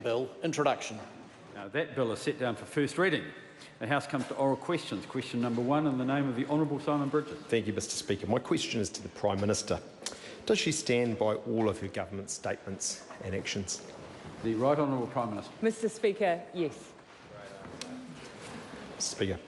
Bill introduction. Now, that bill is set down for first reading. The House comes to oral questions. Question number 1 in the name of the Honourable Simon Bridges. Thank you, Mr Speaker. My question is to the Prime Minister. Does she stand by all of her government statements and actions? The Right Honourable Prime Minister. Mr Speaker, yes. Mr Speaker,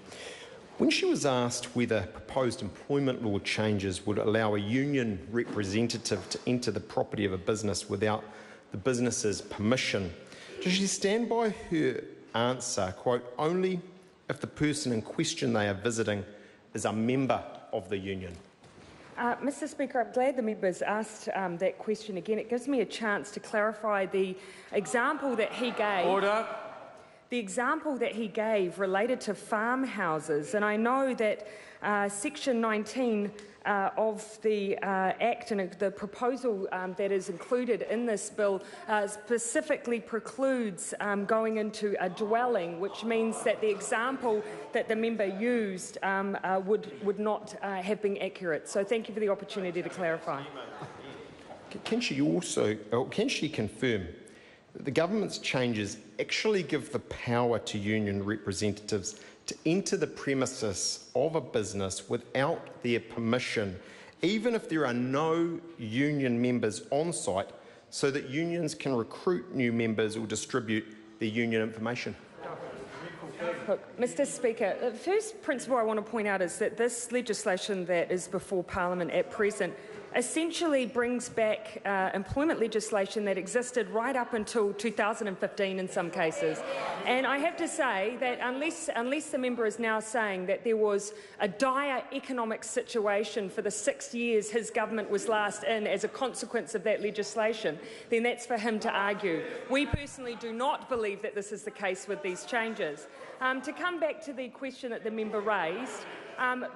when she was asked whether proposed employment law changes would allow a union representative to enter the property of a business without the business's permission, does she stand by her answer, quote, only if the person in question they are visiting is a member of the union? Mr Speaker, I'm glad the members asked that question again. It gives me a chance to clarify the example that he gave. Order. The example that he gave related to farmhouses, and I know that Section 19 of the Act and the proposal that is included in this bill specifically precludes going into a dwelling, which means that the example that the member used would not have been accurate. So thank you for the opportunity to clarify. Can she confirm that the government's changes actually give the power to union representatives to enter the premises of a business without their permission, even if there are no union members on site, so that unions can recruit new members or distribute their union information? Look, Mr Speaker, the first principle I want to point out is that this legislation that is before Parliament at present essentially brings back employment legislation that existed right up until 2015 in some cases. And I have to say that unless the member is now saying that there was a dire economic situation for the 6 years his government was last in as a consequence of that legislation, then that's for him to argue. We personally do not believe that this is the case with these changes. To come back to the question that the member raised,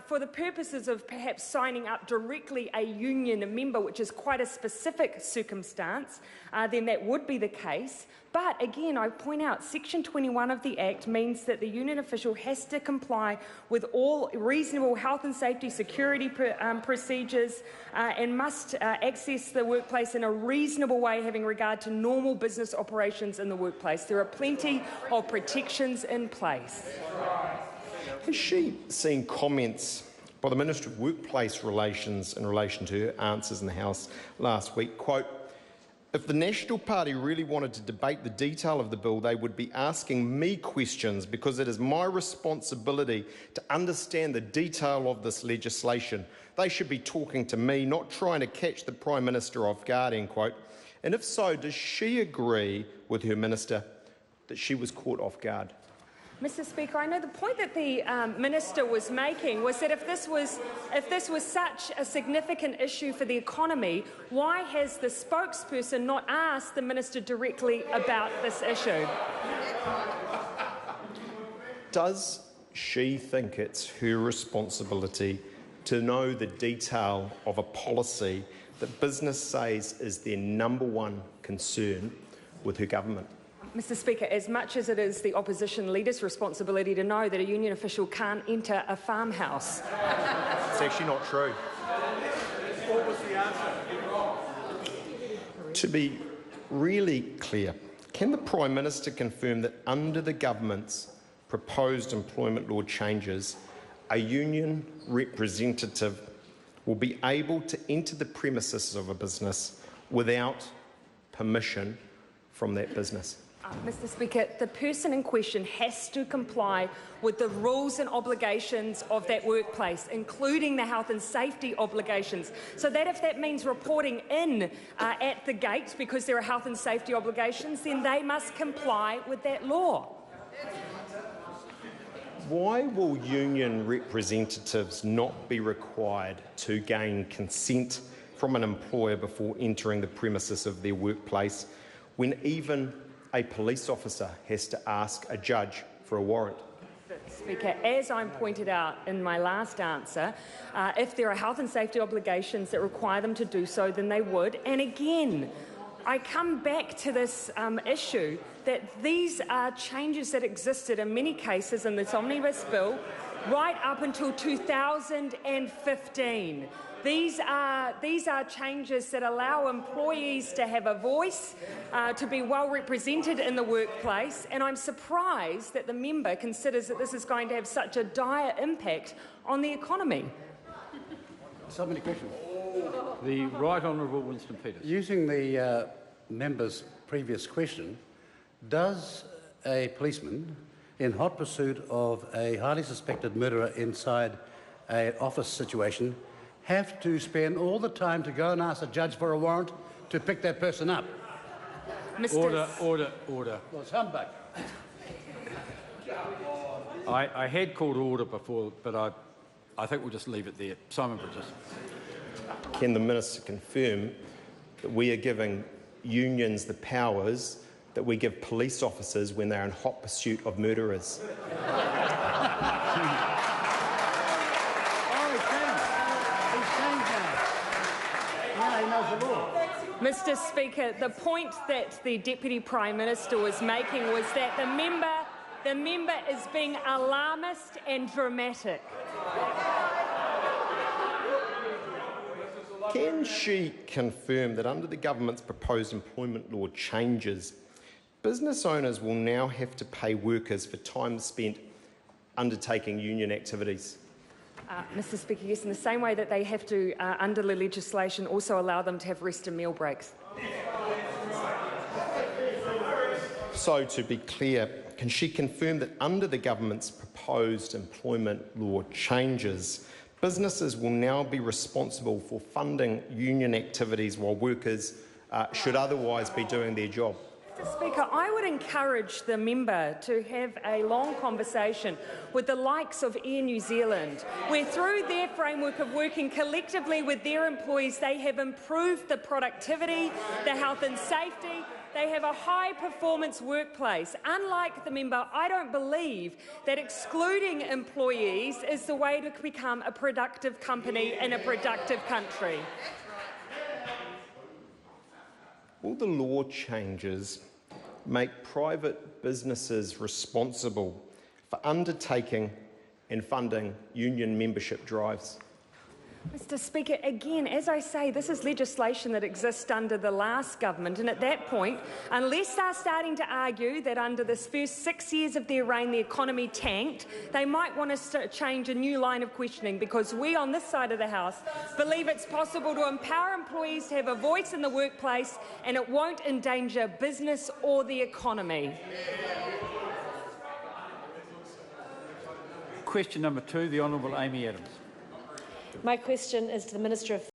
for the purposes of perhaps signing up directly a union member, which is quite a specific circumstance, then that would be the case. But again, I point out, Section 21 of the Act means that the union official has to comply with all reasonable health and safety security procedures and must access the workplace in a reasonable way, having regard to normal business operations in the workplace. There are plenty of protections in place. Has she seen comments by the Minister of Workplace Relations in relation to her answers in the House last week? Quote, if the National Party really wanted to debate the detail of the bill, they would be asking me questions because it is my responsibility to understand the detail of this legislation. They should be talking to me, not trying to catch the Prime Minister off guard, end quote. And if so, does she agree with her Minister that she was caught off guard? Mr Speaker, I know the point that the Minister was making was that if this was such a significant issue for the economy, why has the spokesperson not asked the Minister directly about this issue? Does she think it's her responsibility to know the detail of a policy that business says is their #1 concern with her government? Mr Speaker, as much as it is the opposition leader's responsibility to know that a union official can't enter a farmhouse. It's actually not true. What was the answer? To be really clear, can the Prime Minister confirm that under the government's proposed employment law changes, a union representative will be able to enter the premises of a business without permission from that business? Mr Speaker, the person in question has to comply with the rules and obligations of that workplace, including the health and safety obligations. So that if that means reporting in at the gate because there are health and safety obligations, then they must comply with that law. Why will union representatives not be required to gain consent from an employer before entering the premises of their workplace when even a police officer has to ask a judge for a warrant? Speaker, as I pointed out in my last answer, if there are health and safety obligations that require them to do so, then they would. And again, I come back to this issue that these are changes that existed in many cases in this omnibus bill right up until 2015. These are changes that allow employees to have a voice, to be well represented in the workplace, and I'm surprised that the member considers that this is going to have such a dire impact on the economy. So many questions. The Right Honourable Winston Peters. Using the member's previous question, does a policeman in hot pursuit of a highly suspected murderer inside an office situation have to spend all the time to go and ask a judge for a warrant to pick that person up? Order, order, order. Well, it's humbug. I had called order before, but I think we'll just leave it there. Simon Bridges. Can the Minister confirm that we are giving unions the powers that we give police officers when they're in hot pursuit of murderers? Mr. Speaker, the point that the Deputy Prime Minister was making was that the member is being alarmist and dramatic. Can she confirm that under the government's proposed employment law changes, business owners will now have to pay workers for time spent undertaking union activities? Mr. Speaker, yes, in the same way that they have to, under the legislation, also allow them to have rest and meal breaks. So, to be clear, can she confirm that under the government's proposed employment law changes, businesses will now be responsible for funding union activities while workers should otherwise be doing their job? Mr. Speaker, I would encourage the member to have a long conversation with the likes of Air New Zealand, where through their framework of working collectively with their employees, they have improved the productivity, the health and safety. They have a high-performance workplace. Unlike the member, I don't believe that excluding employees is the way to become a productive company in a productive country. Will the law changes make private businesses responsible for undertaking and funding union membership drives? Mr. Speaker, again, as I say, this is legislation that exists under the last government, and at that point, unless they're starting to argue that under this first 6 years of their reign the economy tanked, they might want to change a new line of questioning, because we on this side of the House believe it's possible to empower employees to have a voice in the workplace, and it won't endanger business or the economy. Question number 2, the Honourable Amy Adams. My question is to the Minister of